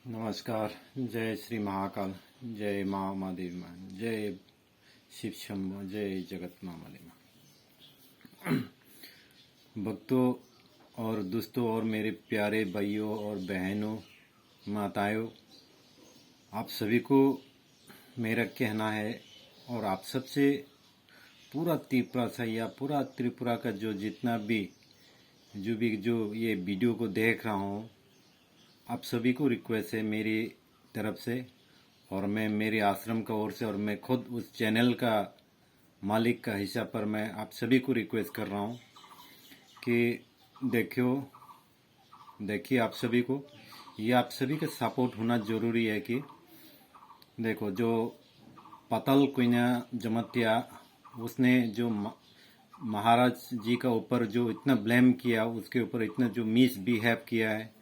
नमस्कार। जय श्री महाकाल, जय माँ उमा देवी माँ, जय शिव शंभो, जय जगत माँ माली माँ। भक्तों और दोस्तों और मेरे प्यारे भाइयों और बहनों, माताओं, आप सभी को मेरा कहना है और आप सबसे पूरा त्रिपुरा से या पूरा त्रिपुरा का जो जितना भी जो ये वीडियो को देख रहा हूँ, आप सभी को रिक्वेस्ट है मेरी तरफ से और मैं मेरे आश्रम का ओर से और मैं खुद उस चैनल का मालिक का हिस्सा पर मैं आप सभी को रिक्वेस्ट कर रहा हूँ कि देखिए आप सभी को ये आप सभी का सपोर्ट होना ज़रूरी है कि देखो जो पतल कुइना जमतिया उसने जो महाराज जी का ऊपर जो इतना ब्लेम किया, उसके ऊपर इतना जो मिसबिहेव किया है,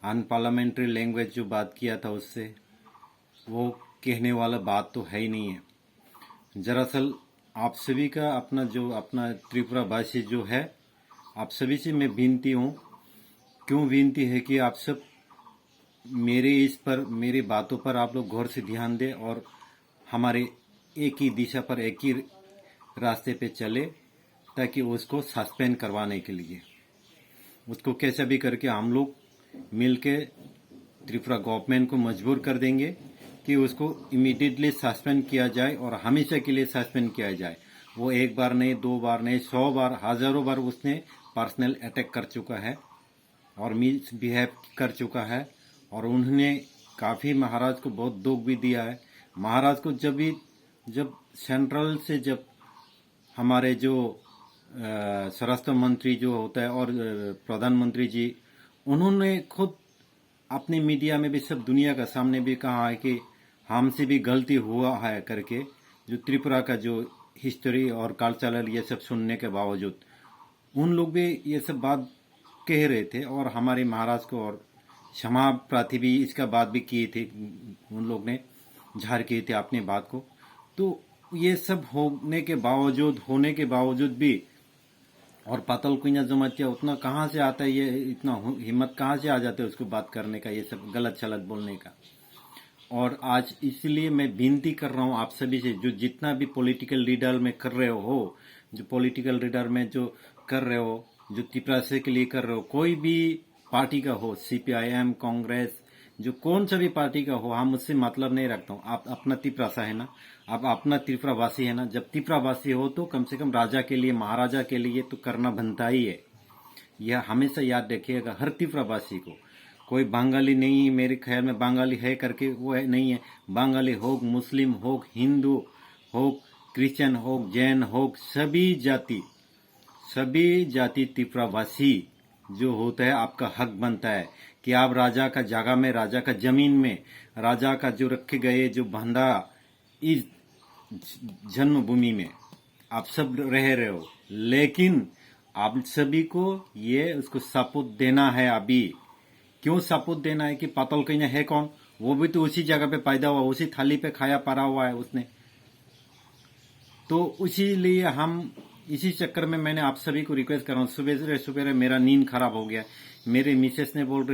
अनपार्लियामेंट्री लैंग्वेज जो बात किया था उससे, वो कहने वाला बात तो है ही नहीं है। दरअसल आप सभी का अपना त्रिपुरा भाषी जो है, आप सभी से मैं विनती हूँ, क्यों विनती है कि आप सब मेरी बातों पर आप लोग गौर से ध्यान दें और हमारे एक ही दिशा पर एक ही रास्ते पे चले, ताकि उसको सस्पेंड करवाने के लिए उसको कैसे भी करके हम लोग मिलके त्रिपुरा गवर्नमेंट को मजबूर कर देंगे कि उसको इमीडिएटली सस्पेंड किया जाए और हमेशा के लिए सस्पेंड किया जाए। वो एक बार नहीं, दो बार नहीं, 100 बार, हजारों बार उसने पर्सनल अटैक कर चुका है और मिसबिहेव कर चुका है और उन्होंने काफ़ी महाराज को बहुत दुख भी दिया है। महाराज को जब सेंट्रल से जब हमारे जो स्वराष्ट्र मंत्री जो होता है और प्रधानमंत्री जी, उन्होंने खुद अपने मीडिया में भी सब दुनिया का सामने भी कहा है कि हमसे भी गलती हुआ है करके, जो त्रिपुरा का जो हिस्ट्री और कल्चरल ये सब सुनने के बावजूद उन लोग भी ये सब बात कह रहे थे और हमारे महाराज को और क्षमा प्रार्थी भी इसका बात भी किए थे, उन लोग ने झाड़ किए थे अपनी बात को। तो ये सब होने के बावजूद भी और पातल कुइना जमातिया उतना कहाँ से आता है, ये इतना हिम्मत कहाँ से आ जाता है उसको बात करने का, ये सब गलत सलत बोलने का। और आज इसलिए मैं विनती कर रहा हूँ आप सभी से, जो जितना भी पॉलिटिकल लीडर में कर रहे हो, जो पॉलिटिकल लीडर में जो कर रहे हो, जो त्रिपुरा से के लिए कर रहे हो, कोई भी पार्टी का हो, CPIM, कांग्रेस, जो कौन सा भी पार्टी का हो, हम उससे मतलब नहीं रखता हूँ। आप अपना त्रिपुरा सा है ना, आप अपना त्रिपुरावासी है ना। जब त्रिपुरावासी हो तो कम से कम राजा के लिए, महाराजा के लिए तो करना बनता ही है। यह हमेशा याद रखिएगा हर त्रिपुरावासी को। कोई बंगाली नहीं, मेरे ख्याल में बंगाली है करके वो है नहीं है। बंगाली हो, मुस्लिम हो, हिंदू हो, क्रिश्चियन हो, जैन हो, सभी जाति त्रिपुरावासी जो होता है, आपका हक बनता है कि आप राजा का जगह में, राजा का जमीन में, राजा का जो रखे गए जो बंधा इस जन्मभूमि में आप सब रह रहे हो। लेकिन आप सभी को ये उसको सपूत देना है। अभी क्यों सपूत देना है कि पातल कन्या है कौन? वो भी तो उसी जगह पे पैदा हुआ, उसी थाली पे खाया पड़ा हुआ है उसने। तो उसी लिए हम इसी चक्कर में मैंने आप सभी को रिक्वेस्ट कर रहा हूँ। सुबह मेरा नींद खराब हो गया। मेरे मिसेस ने बोल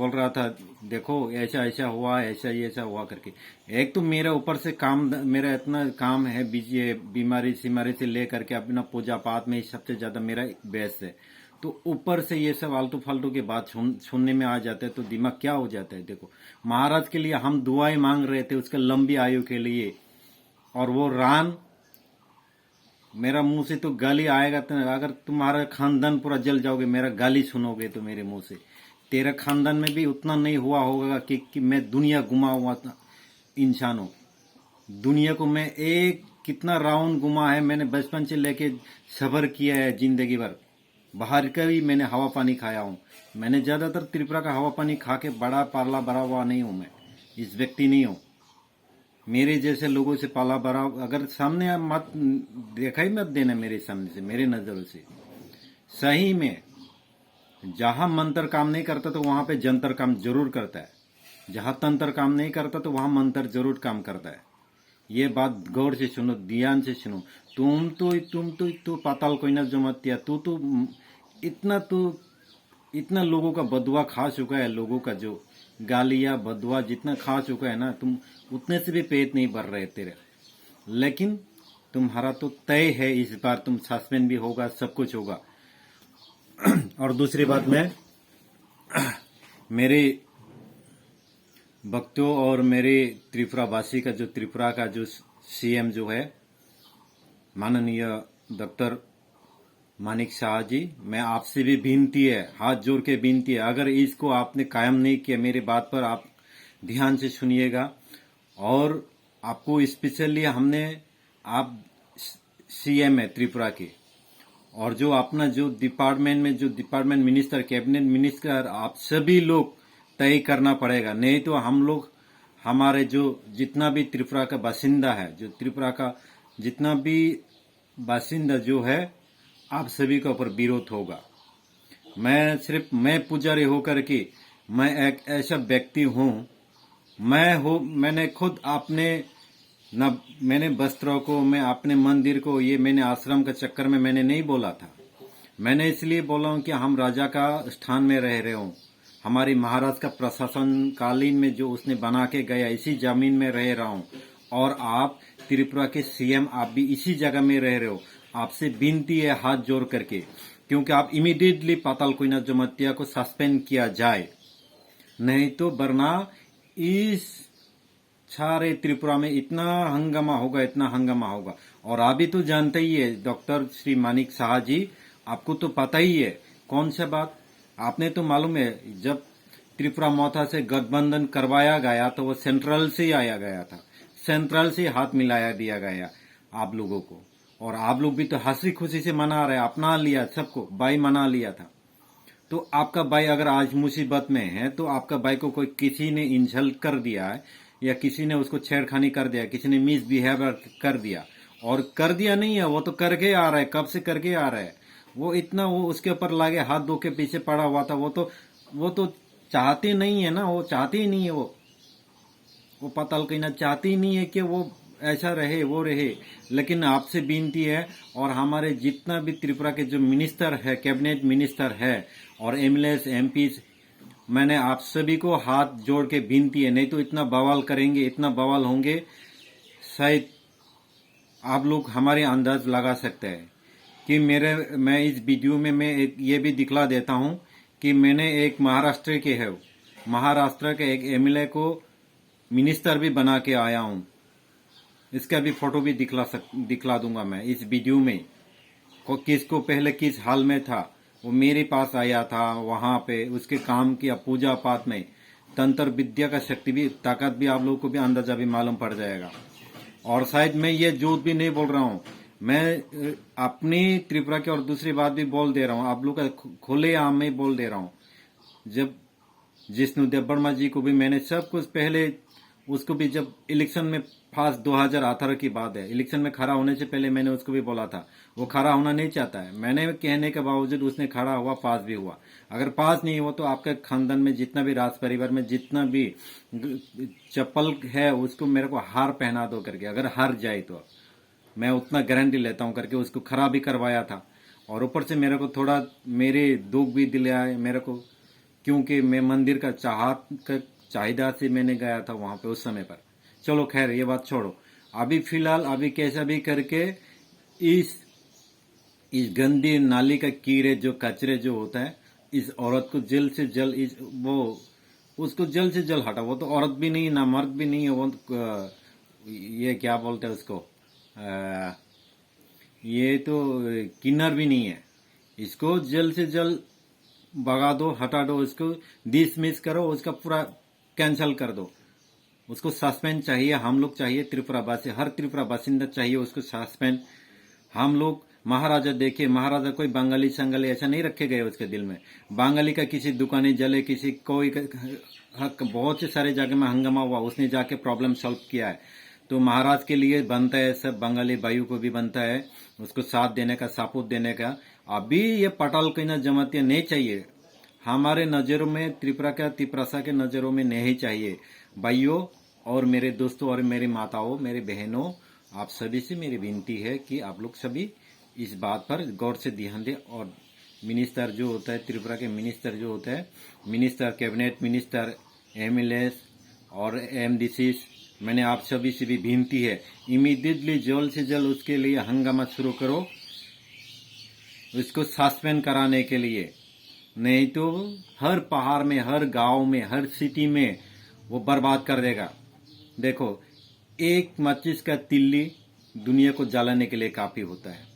रहा था देखो ऐसा ऐसा हुआ, ऐसा हुआ करके। एक तो मेरा ऊपर से मेरा इतना काम है, बीमारी से लेकर के अपना पूजा पाठ में सबसे ज्यादा मेरा व्यस्त है। तो ऊपर से ये सब आलतू फालतू की बात सुनने में आ जाता है तो दिमाग क्या हो जाता है। देखो महाराज के लिए हम दुआएं मांग रहे थे, उसका लंबी आयु के लिए, और वो मेरा मुंह से तो गाली आएगा। तो अगर तुम्हारा खानदान पूरा जल जाओगे, मेरा गाली सुनोगे तो मेरे मुंह से, तेरा खानदान में भी उतना नहीं हुआ होगा कि मैं दुनिया घुमा हुआ इंसान हूँ। दुनिया को मैं कितना राउंड घुमा है मैंने, बचपन से लेके सफर किया है जिंदगी भर। बाहर का भी मैंने हवा पानी खाया हूँ। मैंने ज्यादातर त्रिपुरा का हवा पानी खा के बड़ा हुआ नहीं हूँ। मैं इस व्यक्ति नहीं हूँ। मेरे जैसे लोगों से पाला बड़ा, अगर सामने मत देखा ही मत देना मेरे सामने से, मेरे नजरों से। सही में जहां मंत्र काम नहीं करता तो वहां पे जंतर काम जरूर करता है, जहां तंत्र काम नहीं करता तो वहां मंत्र जरूर काम करता है। ये बात गौर से सुनो, ध्यान से सुनो। तुम तो पाताल कोई ना जमतिया, तू तो इतना इतना लोगों का बदुआ खा चुका है, लोगों का जो गालियां बदुआ जितना खा चुका है ना, तुम उतने से भी पेट नहीं भर रहे तेरे। लेकिन तुम्हारा तो तय है, इस बार तुम सस्पेंड भी होगा, सब कुछ होगा। और दूसरी बात, मैं मेरे भक्तों और मेरे त्रिपुरावासी का, जो त्रिपुरा का जो सीएम जो है माननीय डॉक्टर मानिक शाह जी, मैं आपसे भी विनती है, हाथ जोड़ के विनती है, अगर इसको आपने कायम नहीं किया, मेरी बात पर आप ध्यान से सुनिएगा। और आपको स्पेशली हमने, आप सीएम है त्रिपुरा के, और जो अपना जो डिपार्टमेंट में जो डिपार्टमेंट मिनिस्टर, कैबिनेट मिनिस्टर, आप सभी लोग तय करना पड़ेगा। नहीं तो हम लोग, हमारे जो जितना भी त्रिपुरा का बासिंदा है, जो त्रिपुरा का जितना भी बासिंदा जो है, आप सभी के ऊपर विरोध होगा। मैं पुजारी होकर के, मैं एक ऐसा व्यक्ति हूँ, मैंने खुद अपने न, मैंने वस्त्रों को, मैं अपने मंदिर को, ये मैंने आश्रम का चक्कर में मैंने नहीं बोला था। मैंने इसलिए बोला हूँ कि हम राजा का स्थान में रह रहे हूँ, हमारी महाराज का प्रशासन कालीन में जो उसने बना के गया, इसी जमीन में रह रहा हूँ। और आप त्रिपुरा के सीएम, आप भी इसी जगह में रह रहे हो। आपसे विनती है हाथ जोड़ करके, क्योंकि आप इमीडिएटली पाताल कोयना जमातिया को सस्पेंड किया जाए, नहीं तो वरना इस सारे त्रिपुरा में इतना हंगामा होगा, इतना हंगामा होगा। और आप भी तो जानते ही है डॉक्टर श्री मानिक शाह जी, आपको तो पता ही है कौन सा बात। आपने तो मालूम है, जब त्रिपुरा मोथा से गठबंधन करवाया गया तो वो सेंट्रल से ही आया गया था, सेंट्रल से हाथ मिलाया दिया गया आप लोगों को। और आप लोग भी तो हंसी खुशी से मना रहे, अपना लिया, सबको भाई मना लिया था। तो आपका भाई अगर आज मुसीबत में है, तो आपका भाई को कोई किसी ने इंसल्ट कर दिया है, या किसी ने उसको छेड़खानी कर दिया, किसी ने मिसबिहेवियर कर दिया, और कर दिया नहीं है, वो तो करके आ रहा है, कब से करके आ रहा है। वो इतना, वो उसके ऊपर लागे हाथ धो के पीछे पड़ा हुआ था। वो तो चाहते नहीं है ना, वो चाहते ही नहीं है, वो पाताल कोयना चाहते ही नहीं है कि वो ऐसा रहे, वो रहे। लेकिन आपसे विनती है, और हमारे जितना भी त्रिपुरा के जो मिनिस्टर है, कैबिनेट मिनिस्टर है, और एमएलएस एमपीज, मैंने आप सभी को हाथ जोड़ के विनती है, नहीं तो इतना बवाल करेंगे, इतना बवाल होंगे, शायद आप लोग हमारे अंदाज लगा सकते हैं कि मैं इस वीडियो में मैं ये भी दिखला देता हूं कि मैंने एक महाराष्ट्र के है, महाराष्ट्र के एक एमएलए को मिनिस्टर भी बना के आया हूं। इसका भी फोटो भी दिखला दूंगा मैं इस वीडियो में। किसको पहले किस हाल में था, वो मेरे पास आया था, वहां पे उसके काम किया, पूजा पाठ में, तंत्र विद्या का शक्ति भी, ताकत भी आप लोगों को भी अंदाजा भी मालूम पड़ जाएगा। और शायद मैं ये झूठ भी नहीं बोल रहा हूँ, मैं अपनी त्रिपुरा की और दूसरी बात भी बोल दे रहा हूँ, आप लोग का खुले आम में बोल दे रहा हूँ। जब जिष्णु देवबर्मा जी को भी मैंने सब कुछ पहले, उसको भी जब इलेक्शन में फास्ट 2018 की बात है, इलेक्शन में खड़ा होने से पहले मैंने उसको भी बोला था, वो खड़ा होना नहीं चाहता है। मैंने कहने के बावजूद उसने खड़ा हुआ, पास भी हुआ। अगर पास नहीं हुआ तो आपके खानदान में जितना भी, राज परिवार में जितना भी चप्पल है, उसको मेरे को हार पहना दो करके, अगर हार जाए तो मैं उतना गारंटी लेता हूं करके उसको खड़ा भी करवाया था। और ऊपर से मेरे को थोड़ा मेरे दुख भी दिलाया मेरे को, क्योंकि मैं मंदिर का चाहिदा से मैंने गया था वहां पे उस समय पर। चलो खैर, ये बात छोड़ो। अभी फिलहाल, अभी कैसा भी करके इस गंदी नाली का कीड़े, जो कचरे जो होता है, इस औरत को जल्द से जल्द उसको जल्द से जल्द हटा। वो तो औरत भी नहीं, ना मर्द भी नहीं है, वो ये क्या बोलते हैं उसको, ये तो किन्नर भी नहीं है। इसको जल्द से जल्द भगा दो, हटा दो, उसको डिसमिस करो, उसका पूरा कैंसिल कर दो। उसको सस्पेंड चाहिए, हम लोग चाहिए, त्रिपुरावासी, हर त्रिपुरा बासिंदा चाहिए उसको सस्पेंड। हम लोग महाराजा देखे, महाराजा कोई बंगाली संगाली ऐसा नहीं रखे गए उसके दिल में। बंगाली का किसी दुकानें जले, किसी कोई बहुत से सारे जगह में हंगामा हुआ, उसने जाके प्रॉब्लम सॉल्व किया है। तो महाराज के लिए बनता है, सब बंगाली भाइयों को भी बनता है उसको साथ देने का, सपोर्ट देने का। अभी ये पाताल कोयना जमातिया नहीं चाहिए हमारे नजरों में, त्रिपुरा का तिपरासा के नजरों में नहीं चाहिए। भाइयों और मेरे दोस्तों और मेरी माताओं, मेरी बहनों, आप सभी से मेरी विनती है कि आप लोग सभी इस बात पर गौर से ध्यान दें और मिनिस्टर जो होता है, त्रिपुरा के मिनिस्टर जो होता है, मिनिस्टर, कैबिनेट मिनिस्टर, एमएलए और एमडीसी, मैंने आप सभी से भी विनती है, इमीडिएटली जल्द से जल्द उसके लिए हंगामा शुरू करो, उसको सस्पेंड कराने के लिए। नहीं तो हर पहाड़ में, हर गांव में, हर सिटी में वो बर्बाद कर देगा। देखो, एक माचिस का तिल्ली दुनिया को जलाने के लिए काफी होता है।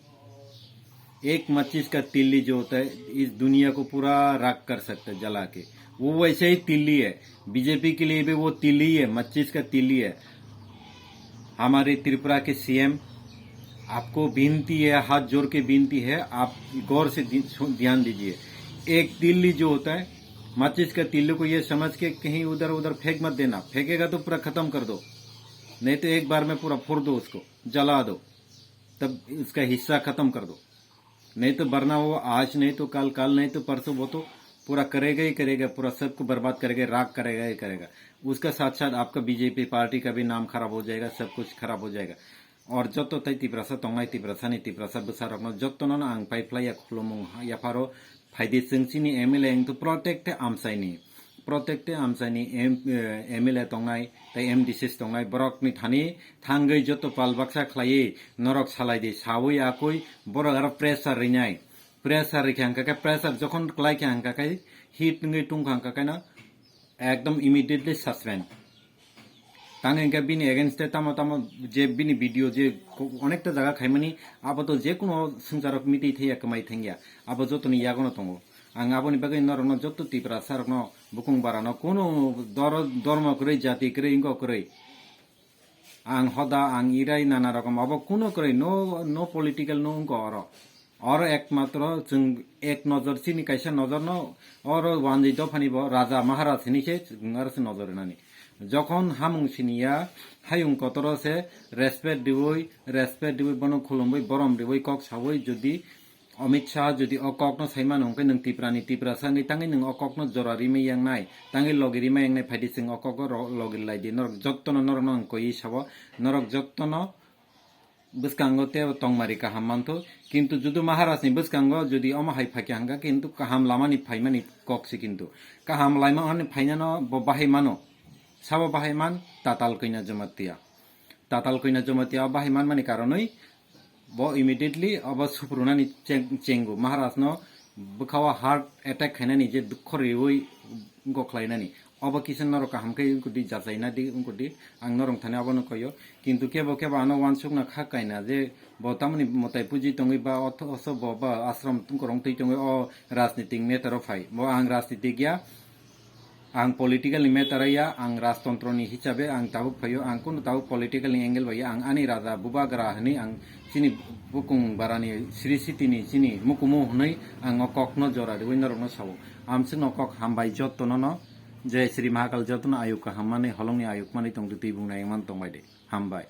एक माचिस का तिल्ली जो होता है इस दुनिया को पूरा राख कर सकता है जला के। वो वैसे ही तिल्ली है, बीजेपी के लिए भी वो तिल्ली है, माचिस का तिल्ली है। हमारे त्रिपुरा के सीएम, आपको विनती है, हाथ जोड़ के विनती है, आप गौर से ध्यान दीजिए। एक तिल्ली जो होता है, माचिस का तिल्ली को ये समझ के कहीं उधर उधर फेंक मत देना। फेंकेगा तो पूरा खत्म कर दो, नहीं तो एक बार में पूरा फोड़ दो, उसको जला दो, तब उसका हिस्सा खत्म कर दो। नहीं तो वरना वो आज नहीं तो कल, कल नहीं तो परसों वो तो पूरा करेगा ही करेगा, पूरा सबको बर्बाद करेगा, राख करेगा ही करेगा। उसका साथ साथ आपका बीजेपी पार्टी का भी नाम खराब हो जाएगा, सब कुछ खराब हो जाएगा। और जो तो तई तिब्रासा तंगाई तिब्रासानी तिब्रासा बसारकनो जत्तनो ना आं पाइप्लाया खुलुमुं याफारो फाइदि जोंसिनि एमएलए तो प्रोटेक्ट आमसाइनि एमएलए तंगाई तई एमडीसी तंगाई बरकनि थानि थांगै जत्तो पालबाक्सा खलायै नरक सालायदि सावै आकई बरक आरो प्रेसार रिनाय प्रेसार रिखांकाय प्रेसार जखन क्लाइके हांकाय हिट नङै टुंखांकाय ना एकदम इमिडिएटली सस्पेंड तांगे इनका बिनी एगेंस्ट तामो तामो जे बिनी वीडियो जे अनेकटा जगह खाइमानी अब तो जे कोनो संसारक मिटि थैया कमाइ थैया अब जतनि यागनो तंगो आं आबनि बागै नरनो जत्तो तिब्रा सारनो बुकुं बारानो कोनो धर्म करै जाति करै इंगो करै आं हदा आं इराय नाना रकम अब कोनो करै नो पॉलिटिकल नो इंगो और एकमात्र जों एक नजर सिनि कायसा नजर न और वानजै दफानिबो राजा महाराज हिनिसे आरसे नजर नानि যখন হামুং সিনিয়া হায়ুং কতরসে রেসপেক্ট দিবই বনো খুলুমবই বরম দিবই কক সাবই যদি অমিত শাহ যদি অককনো সাইমান হংকে নং তিপ্রাসানি তাঙ্গি নং অককনো জরারি মেয়াংনাই তাঙ্গি লগিরি মেয়াংনাই ফাইদি সিং অকক লগিরলাইদি নরক যত্তন নরক কই সাব নরক যত্তন বুসকাঙ্গো তে তংমারি কাহাম মানতো কিন্তু যদি মহারাজনি বুসকাঙ্গো যদি অমাহাই ফাইকে হাঙ্গা কিন্তু কাহাম লামানি ফাইমানি ককসি কিন্তু কাহাম লাইমানি ফাইনানো বাহাই মানো साबो बाहायमान ताताल कइना जमातिया बाहायमान माने कारणै बो इमिडिएटली अब सुप्रुनानि चेंगु महाराज न बखावा हार्ट अटैक खाइनानि जे दुखरिवै गखलाइनानि अब किसन नरक हामकै उनकुदि जाजाइना दि उनकुदि आं नरं थाने अब न कयो किन्तु केबो आनो वानसुकना खाकाइना जे बतामनि मताय पुजि तंगै बा अथ बा आश्रम तुंकरं तै तंगै अ राजनीतिक मेटर फाइ बो आं राजनीतिगिया आं पॉलिटिकल मेटारया आं राजतंत्रनि हिसाबै आं ताबुक फायो आं कुनु ताबुक पॉलिटिकल एंगल बायो आं आनि राजा बुबाग्रा हनि आं सिनि बुकुं बारानि श्री सिटिनि सिनि मुकुमु हनै आं अककनो जरा देवै नरनो सावो आमसिन अकक हामबाय जत्तनो जय श्री महाकाल जत्तनो आयुक हाममाने हलंनि आयुक माने तंग दै बुंनाय मान तंबाय दे हामबाय।